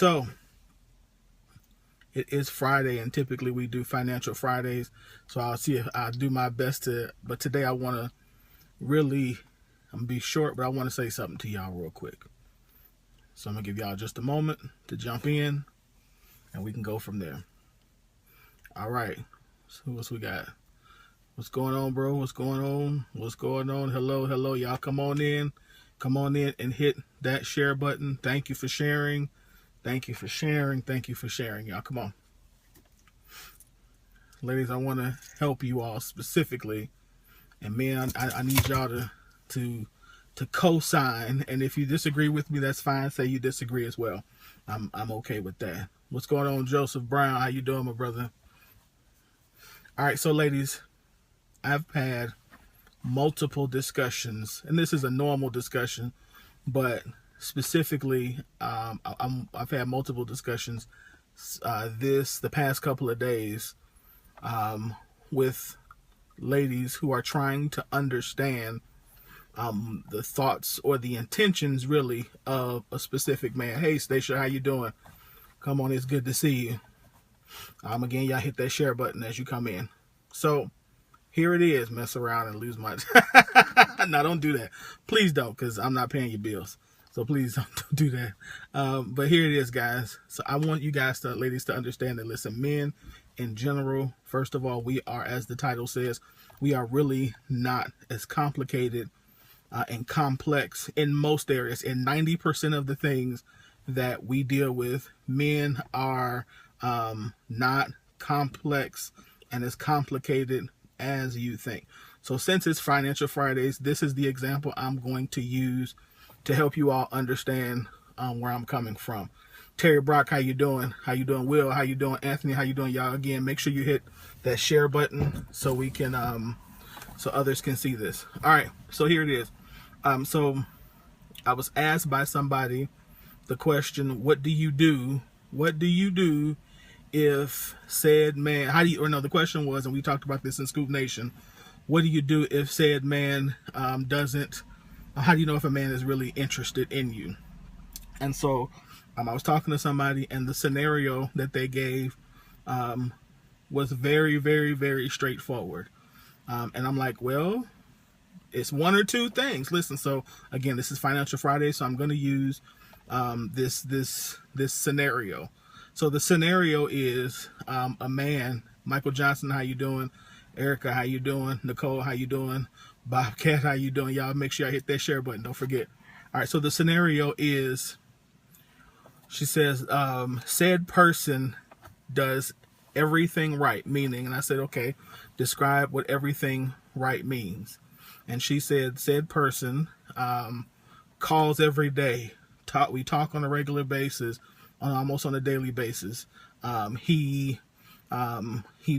So it is Friday, and typically we do Financial Fridays. So I'll see if I do my best to. But today I want to really, I'm gonna be short, but I want to say something to y'all real quick. So I'm gonna give y'all just a moment to jump in, and we can go from there. All right. So who else we got? What's going on, bro? What's going on? What's going on? Hello, hello, y'all. Come on in. Come on in and hit that share button. Thank you for sharing. Thank you for sharing. Thank you for sharing, y'all. Come on. Ladies, I want to help you all specifically. And man, I need y'all to co-sign. And if you disagree with me, that's fine. Say you disagree as well. I'm okay with that. What's going on, Joseph Brown? How you doing, my brother? All right, so ladies, I've had multiple discussions, and this is a normal discussion, but specifically, I've had multiple discussions the past couple of days with ladies who are trying to understand the thoughts or the intentions, really, of a specific man. Hey, Stacia, how you doing? Come on, it's good to see you. Again, y'all hit that share button as you come in. So here it is. Mess around and lose my... No, don't do that. Please don't, because I'm not paying your bills. So please don't do that. But here it is, guys. So I want you guys, ladies, to understand that, listen, men in general, first of all, we are, as the title says, we are really not as complicated and complex in most areas. In 90% of the things that we deal with, men are not complex and as complicated as you think. So since it's Financial Fridays, this is the example I'm going to use to help you all understand where I'm coming from. Terry Brock, how you doing? How you doing? Will, how you doing? Anthony, how you doing? Y'all, again, make sure you hit that share button so we can, so others can see this. All right, so here it is. So I was asked by somebody the question, what do you do? What do you do if said man, the question was, and we talked about this in Scoop Nation, what do you do if said man how do you know if a man is really interested in you? And so I was talking to somebody, and the scenario that they gave was very, very, very straightforward. And I'm like, well, it's one or two things. Listen, so again, this is Financial Friday, so I'm going to use this scenario. So the scenario is a man. Michael Johnson, how you doing? Erica, how you doing? Nicole, how you doing? Bobcat, how you doing? Y'all make sure I hit that share button. Don't forget. All right, so the scenario is, she says, said person does everything right, meaning, and I said, okay, describe what everything right means. And she said, said person calls every day. We talk on a regular basis, almost on a daily basis. He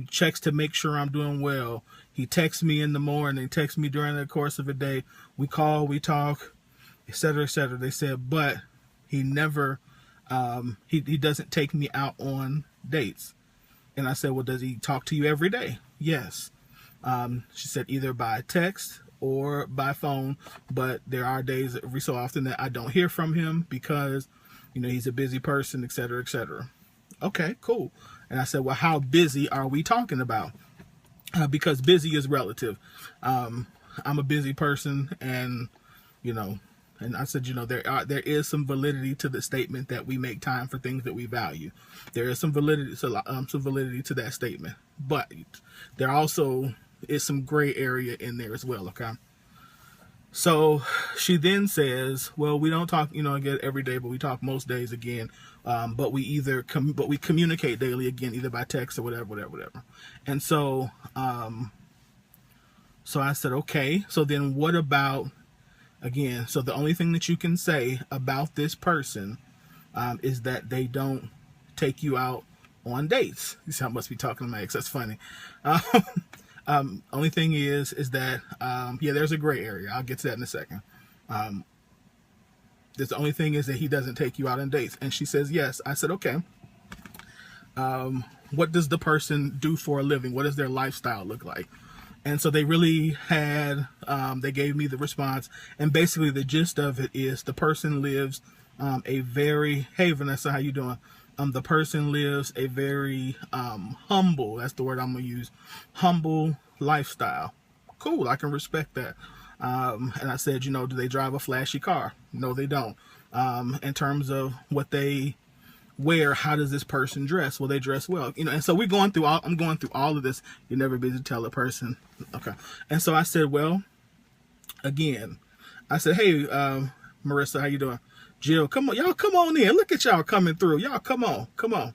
checks to make sure I'm doing well. He texts me in the morning, texts me during the course of a day. We call, we talk, etc., etc. They said, but he never, he doesn't take me out on dates. And I said, well, does he talk to you every day? Yes. She said either by text or by phone, but there are days every so often that I don't hear from him because, he's a busy person, etc., etc. Okay, cool. And I said, well, how busy are we talking about? Because busy is relative. I'm a busy person, and and I said, there is some validity to the statement that we make time for things that we value. There is some validity to that statement, but there also is some gray area in there as well. Okay. So she then says, well, we don't talk, again every day, but we talk most days again. But we communicate daily again, either by text or whatever. And so, so I said, okay, so then what about, again, so the only thing that you can say about this person is that they don't take you out on dates. You see, I must be talking to my ex. That's funny. Only thing is that, there's a gray area. I'll get to that in a second. The only thing is that he doesn't take you out on dates. And she says, yes. I said, okay. What does the person do for a living? What does their lifestyle look like? And so they really had, they gave me the response. And basically the gist of it is the person lives a very, hey Vanessa, how you doing? The person lives a very humble, that's the word I'm gonna use, humble lifestyle. Cool, I can respect that. And I said, do they drive a flashy car? No, they don't. In terms of what they wear, how does this person dress? Well, they dress well, and so I'm going through all of this. You're never busy to tell a person. Okay. And so I said, well, again, I said, hey, Marissa, how you doing? Jill, come on, y'all come on in. Look at y'all coming through. Y'all come on.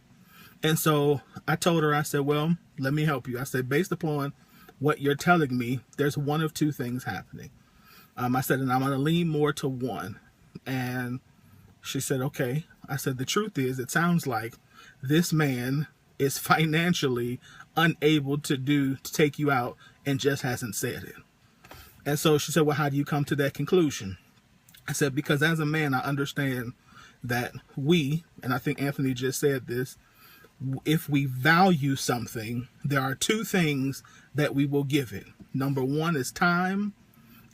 And so I told her, I said, well, let me help you. I said, based upon what you're telling me, there's one of two things happening. I said, and I'm going to lean more to one. And she said, okay. I said, the truth is, it sounds like this man is financially unable to take you out and just hasn't said it. And so she said, well, how do you come to that conclusion? I said, because as a man, I understand that and I think Anthony just said this, if we value something, there are two things that we will give it. Number one is time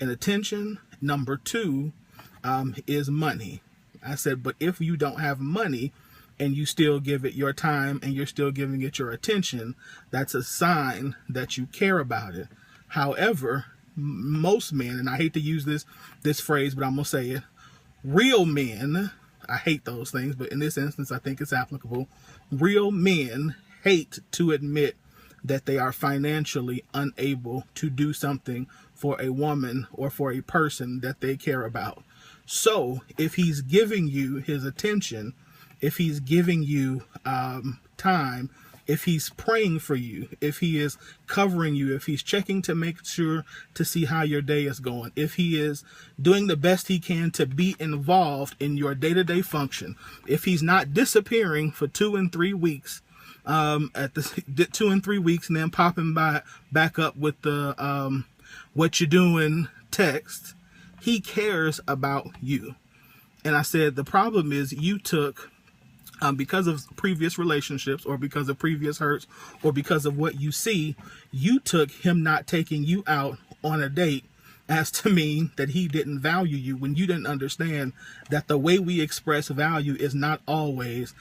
and attention. Number two is money. I said, but if you don't have money and you still give it your time and you're still giving it your attention, that's a sign that you care about it. However, most men, and I hate to use this phrase, but I'm going to say it, real men, I hate those things, but in this instance, I think it's applicable. Real men hate to admit that they are financially unable to do something for a woman or for a person that they care about. So if he's giving you his attention, if he's giving you time, if he's praying for you, if he is covering you, if he's checking to make sure to see how your day is going, if he is doing the best he can to be involved in your day-to-day function, if he's not disappearing for 2 and 3 weeks, at the 2 and 3 weeks and then popping back up with the what you doing text, he cares about you. And I said, the problem is you took, because of previous relationships or because of previous hurts or because of what you see, you took him not taking you out on a date as to mean that he didn't value you, when you didn't understand that the way we express value is not always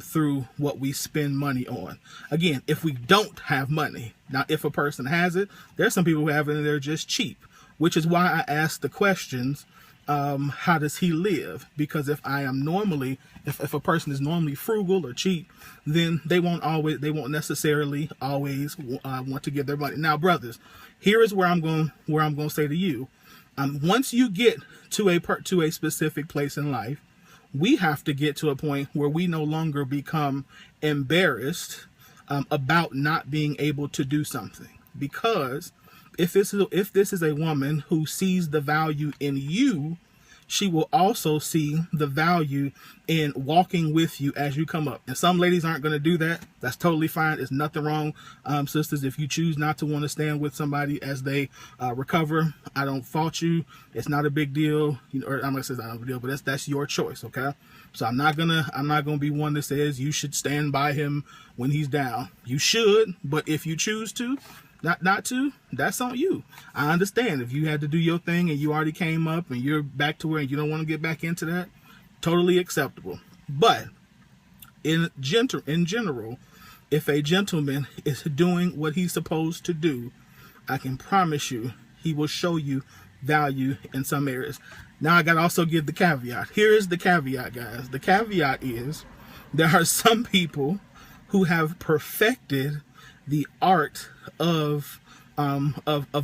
through what we spend money on. Again, if we don't have money. Now, if a person has it, there's some people who have it and they're just cheap, which is why I asked the questions, how does he live? Because if a person is normally frugal or cheap, then they won't necessarily always want to give their money. Now, brothers, here is where I'm going to say to you, once you get to a specific place in life, we have to get to a point where we no longer become embarrassed about not being able to do something. Because if this is a woman who sees the value in you, she will also see the value in walking with you as you come up. And some ladies aren't going to do that. That's totally fine. There's nothing wrong, sisters. If you choose not to want to stand with somebody as they recover, I don't fault you. It's not a big deal. Or I'm going to say it's not a big deal, but that's your choice, okay? So I'm not gonna be one that says you should stand by him when he's down. You should, but if you choose to, not to, that's on you. I understand if you had to do your thing and you already came up and you're back to where you don't want to get back into that, totally acceptable. But in general, if a gentleman is doing what he's supposed to do, I can promise you he will show you value in some areas. Now I gotta also give the caveat. Here is the caveat, guys. The caveat is there are some people who have perfected the art of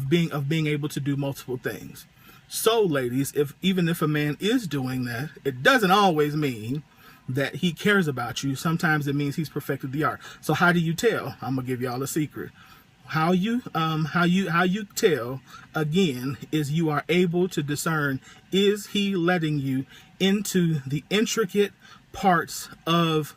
being able to do multiple things. So, ladies, even if a man is doing that, it doesn't always mean that he cares about you. Sometimes it means he's perfected the art. So, how do you tell? I'm gonna give y'all a secret. How you tell, again, is you are able to discern, is he letting you into the intricate parts of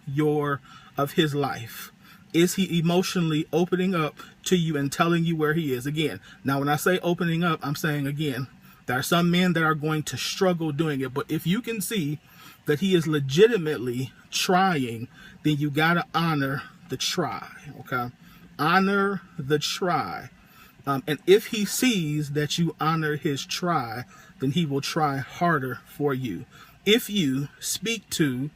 his life? Is he emotionally opening up to you and telling you where he is? Again, now when I say opening up, I'm saying, again, there are some men that are going to struggle doing it. But if you can see that he is legitimately trying, then you got to honor the try, okay? Honor the try. And if he sees that you honor his try, then he will try harder for you. if you speak to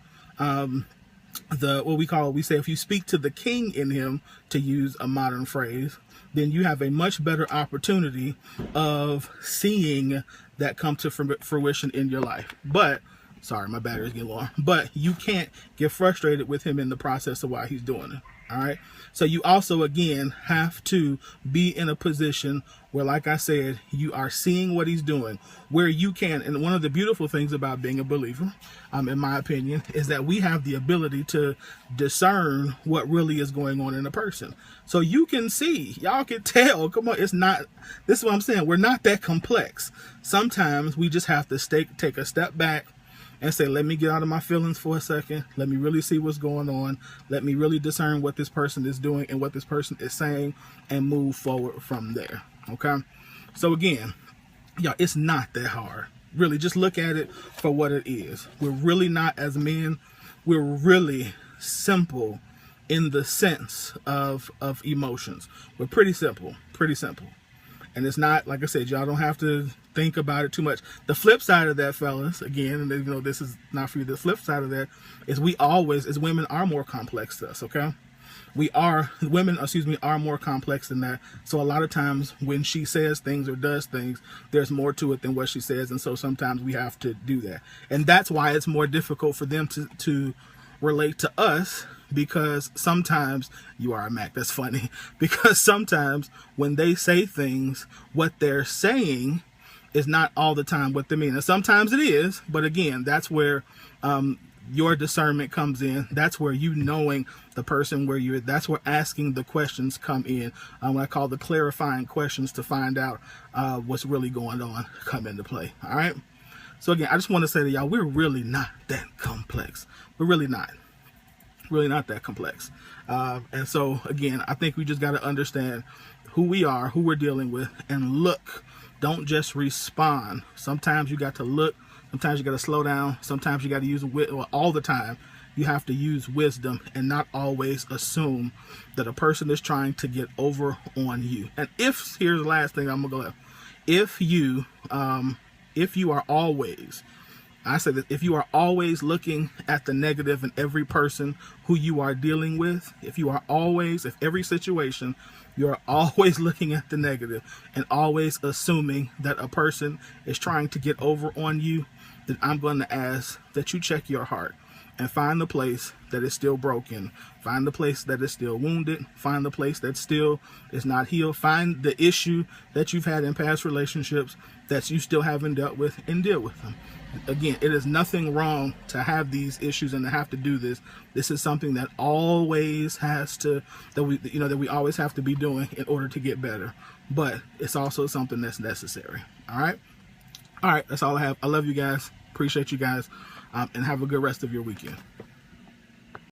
if you speak to the king in him, to use a modern phrase, then you have a much better opportunity of seeing that come to fruition in your life. But sorry, my battery's getting low. But you can't get frustrated with him in the process of why he's doing it. All right. So you also, again, have to be in a position where, like I said, you are seeing what he's doing, where you can. And one of the beautiful things about being a believer, in my opinion, is that we have the ability to discern what really is going on in a person. So you can see, y'all can tell, come on, this is what I'm saying. We're not that complex. Sometimes we just have to take a step back and say, let me get out of my feelings for a second. Let me really see what's going on. Let me really discern what this person is doing and what this person is saying, and move forward from there. Okay. So again, y'all, it's not that hard. Really, just look at it for what it is. We're really not, as men, we're really simple in the sense of emotions. We're pretty simple. And it's not, like I said, y'all don't have to think about it too much. The flip side of that, fellas, again, and this is not for you, the flip side of that is we always, as women, are more complex to us, okay? Women are more complex than that. So a lot of times when she says things or does things, there's more to it than what she says. And so sometimes we have to do that. And that's why it's more difficult for them to relate to us, because sometimes you are a Mac. That's funny. Because sometimes when they say things, what they're saying is not all the time what they mean. And sometimes it is, but again, that's where your discernment comes in. That's where you knowing the person that's where asking the questions come in. What I call the clarifying questions to find out what's really going on come into play. All right. So again, I just want to say to y'all, we're really not that complex. We're really not that complex. And so again, I think we just got to understand who we are, who we're dealing with, and look. Don't just respond. Sometimes you got to look. Sometimes you got to slow down. Sometimes you got to use all the time. You have to use wisdom and not always assume that a person is trying to get over on you. And here's the last thing I'm gonna go. If you are always, I say that if you are always looking at the negative in every person who you are dealing with, if every situation you're always looking at the negative and always assuming that a person is trying to get over on you, then I'm going to ask that you check your heart and find the place that is still broken. Find the place that is still wounded. Find the place that still is not healed. Find the issue that you've had in past relationships that you still haven't dealt with, and deal with them. Again, it is nothing wrong to have these issues and to have to do this. This is something that always we always have to be doing in order to get better. But it's also something that's necessary. All right. That's all I have. I love you guys. Appreciate you guys. And have a good rest of your weekend.